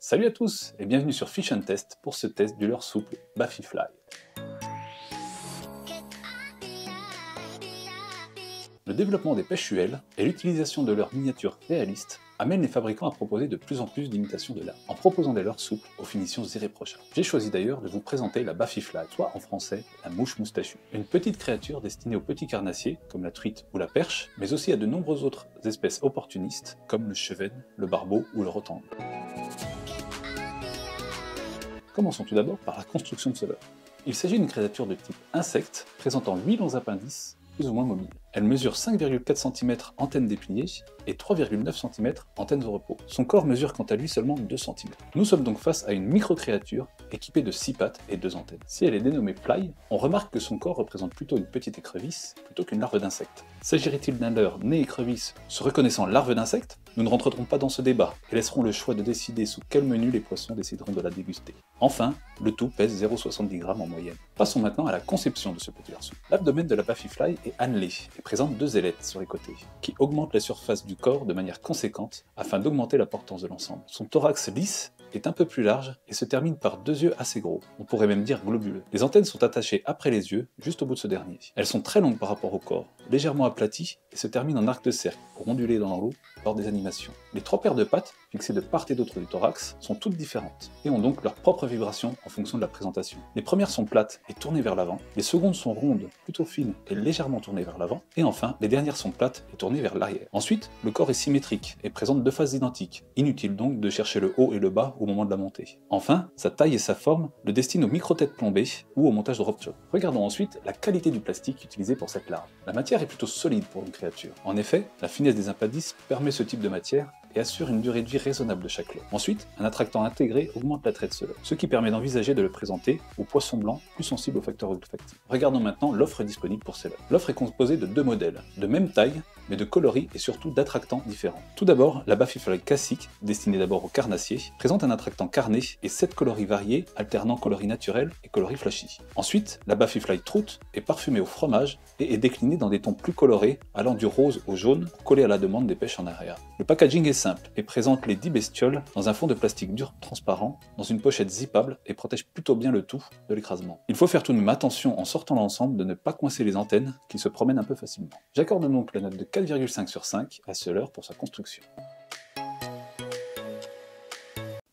Salut à tous et bienvenue sur Fish and Test pour ce test du leurre souple Baffyfly. Le développement des pêches-huelles et l'utilisation de leurres miniatures réalistes amènent les fabricants à proposer de plus en plus d'imitations de leurres, en proposant des leurres souples aux finitions irréprochables. J'ai choisi d'ailleurs de vous présenter la Baffyfly, soit en français la mouche moustachue. Une petite créature destinée aux petits carnassiers, comme la truite ou la perche, mais aussi à de nombreuses autres espèces opportunistes, comme le chevenne, le barbeau ou le rotangle. Commençons tout d'abord par la construction de ce leurre. Il s'agit d'une créature de type insecte, présentant 8 longs appendices, plus ou moins mobiles. Elle mesure 5,4 cm antenne dépliée et 3,9 cm antenne au repos. Son corps mesure quant à lui seulement 2 cm. Nous sommes donc face à une micro-créature équipée de 6 pattes et 2 antennes. Si elle est dénommée Fly, on remarque que son corps représente plutôt une petite écrevisse plutôt qu'une larve d'insecte. S'agirait-il d'un leurre né écrevisse se reconnaissant larve d'insecte? Nous ne rentrerons pas dans ce débat et laisserons le choix de décider sous quel menu les poissons décideront de la déguster. Enfin, le tout pèse 0,70 g en moyenne. Passons maintenant à la conception de ce petit leurre souple. L'abdomen de la Baffyfly est annelé et présente 2 ailettes sur les côtés, qui augmentent la surface du corps de manière conséquente afin d'augmenter la portance de l'ensemble. Son thorax lisse est un peu plus large et se termine par 2 yeux assez gros, on pourrait même dire globuleux. Les antennes sont attachées après les yeux, juste au bout de ce dernier. Elles sont très longues par rapport au corps, légèrement aplaties et se terminent en arc de cercle pour onduler dans l'eau lors des animations. Les 3 paires de pattes, fixées de part et d'autre du thorax, sont toutes différentes et ont donc leur propre vibration en fonction de la présentation. Les premières sont plates et tournées vers l'avant, les secondes sont rondes, plutôt fines et légèrement tournées vers l'avant, et enfin, les dernières sont plates et tournées vers l'arrière. Ensuite, le corps est symétrique et présente 2 faces identiques, inutile donc de chercher le haut et le bas au moment de la montée. Enfin, sa taille et sa forme le destinent aux micro-têtes plombées ou au montage drop shot. Regardons ensuite la qualité du plastique utilisé pour cette larve. La matière est plutôt solide pour une créature. En effet, la finesse des appendices permet ce type de matière et assure une durée de vie raisonnable de chaque leurre. Ensuite, un attractant intégré augmente l'attrait de ce leurre, ce qui permet d'envisager de le présenter aux poissons blancs plus sensibles aux facteurs olfactifs. Regardons maintenant l'offre disponible pour ces leurres. L'offre est composée de 2 modèles, de même taille, mais de coloris et surtout d'attractants différents. Tout d'abord, la Baffyfly classique, destinée d'abord aux carnassiers, présente un attractant carné et 7 coloris variés, alternant coloris naturels et coloris flashy. Ensuite, la Baffyfly Trout est parfumée au fromage et est déclinée dans des tons plus colorés, allant du rose au jaune, pour coller à la demande des pêches en area. Le packaging est simple et présente les 10 bestioles dans un fond de plastique dur transparent, dans une pochette zippable et protège plutôt bien le tout de l'écrasement. Il faut faire tout de même attention en sortant l'ensemble de ne pas coincer les antennes qui se promènent un peu facilement. J'accorde donc la note de 4,5 sur 5 à ce leurre pour sa construction.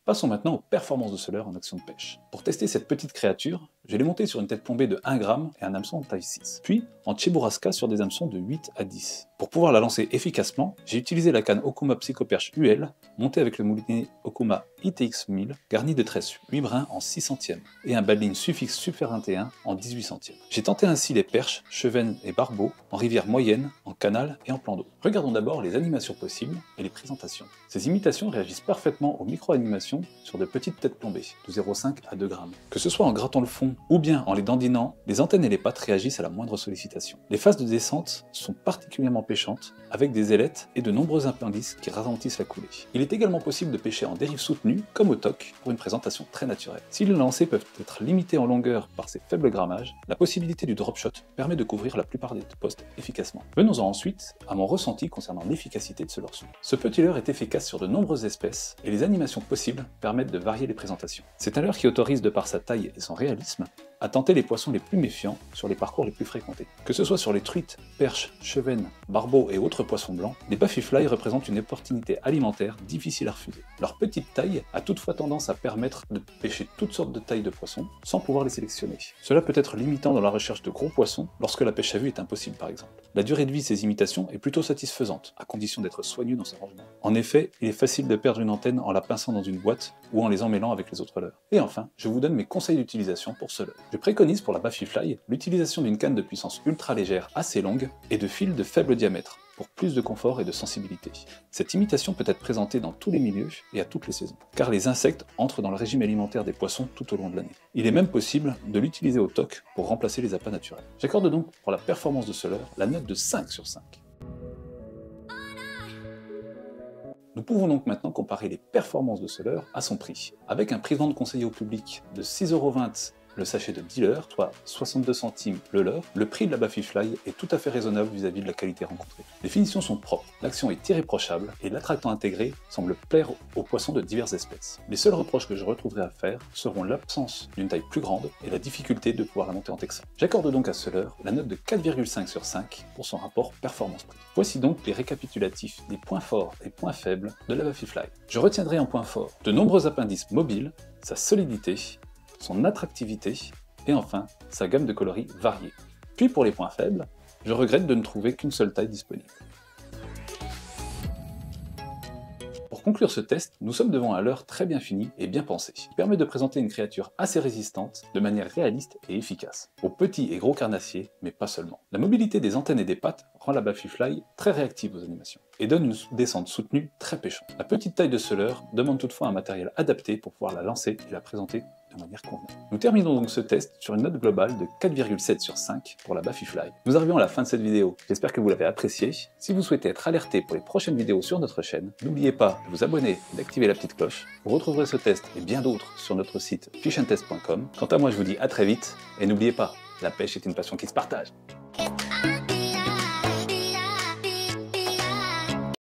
Passons maintenant aux performances de ce leurre en action de pêche. Pour tester cette petite créature, je l'ai montée sur une tête plombée de 1 g et un hameçon de taille 6, puis en Cheburasca sur des hameçons de 8 à 10. Pour pouvoir la lancer efficacement, j'ai utilisé la canne Okuma Psychoperche UL, montée avec le moulinet Okuma ITX 1000, garni de tresses 8 brins en 6 centièmes, et un badeline Sufix Super 21 en 18 centièmes. J'ai tenté ainsi les perches, chevennes et barbeaux en rivière moyenne, en canal et en plan d'eau. Regardons d'abord les animations possibles et les présentations. Ces imitations réagissent parfaitement aux micro-animations sur de petites têtes plombées, de 0,5 à 2 g. Que ce soit en grattant le fond ou bien en les dandinant, les antennes et les pattes réagissent à la moindre sollicitation. Les phases de descente sont particulièrement pêchantes, avec des ailettes et de nombreux appendices qui ralentissent la coulée. Il est également possible de pêcher en dérive soutenue, comme au TOC, pour une présentation très naturelle. Si les lancers peuvent être limités en longueur par ces faibles grammages, la possibilité du drop shot permet de couvrir la plupart des postes efficacement. Venons-en ensuite à mon ressenti concernant l'efficacité de ce leurre souple. Ce petit leurre est efficace sur de nombreuses espèces, et les animations possibles permettent de varier les présentations. C'est un leurre qui autorise, de par sa taille et son réalisme, à tenter les poissons les plus méfiants sur les parcours les plus fréquentés. Que ce soit sur les truites, perches, chevennes, barbeaux et autres poissons blancs, les Baffyfly représentent une opportunité alimentaire difficile à refuser. Leur petite taille a toutefois tendance à permettre de pêcher toutes sortes de tailles de poissons sans pouvoir les sélectionner. Cela peut être limitant dans la recherche de gros poissons lorsque la pêche à vue est impossible par exemple. La durée de vie de ces imitations est plutôt satisfaisante, à condition d'être soigneux dans son rangement. En effet, il est facile de perdre une antenne en la pinçant dans une boîte ou en les emmêlant avec les autres leurres. Et enfin, je vous donne mes conseils d'utilisation pour ce leurre. Je préconise pour la Baffyfly l'utilisation d'une canne de puissance ultra légère assez longue et de fils de faible diamètre pour plus de confort et de sensibilité. Cette imitation peut être présentée dans tous les milieux et à toutes les saisons, car les insectes entrent dans le régime alimentaire des poissons tout au long de l'année. Il est même possible de l'utiliser au TOC pour remplacer les appâts naturels. J'accorde donc pour la performance de ce leurre la note de 5 sur 5. Nous pouvons donc maintenant comparer les performances de ce leurre à son prix. Avec un prix de vente conseillé au public de 6,20 € le sachet de dealer, soit 62 centimes le leurre, le prix de la Baffyfly est tout à fait raisonnable vis-à-vis de la qualité rencontrée. Les finitions sont propres, l'action est irréprochable et l'attractant intégré semble plaire aux poissons de diverses espèces. Les seuls reproches que je retrouverai à faire seront l'absence d'une taille plus grande et la difficulté de pouvoir la monter en texan. J'accorde donc à ce leurre la note de 4,5 sur 5 pour son rapport performance-prix. Voici donc les récapitulatifs des points forts et points faibles de la Baffyfly. Je retiendrai en point fort de nombreux appendices mobiles, sa solidité, son attractivité et enfin sa gamme de coloris variée. Puis pour les points faibles, je regrette de ne trouver qu'une seule taille disponible. Pour conclure ce test, nous sommes devant un leurre très bien fini et bien pensé, qui permet de présenter une créature assez résistante, de manière réaliste et efficace, aux petits et gros carnassiers, mais pas seulement. La mobilité des antennes et des pattes rend la Baffyfly très réactive aux animations, et donne une descente soutenue très pêchante. La petite taille de ce leurre demande toutefois un matériel adapté pour pouvoir la lancer et la présenter de manière convenable. Nous terminons donc ce test sur une note globale de 4,7 sur 5 pour la Baffyfly. Nous arrivons à la fin de cette vidéo, j'espère que vous l'avez appréciée. Si vous souhaitez être alerté pour les prochaines vidéos sur notre chaîne, n'oubliez pas de vous abonner et d'activer la petite cloche. Vous retrouverez ce test et bien d'autres sur notre site fishandtest.com. Quant à moi, je vous dis à très vite, et n'oubliez pas, la pêche est une passion qui se partage.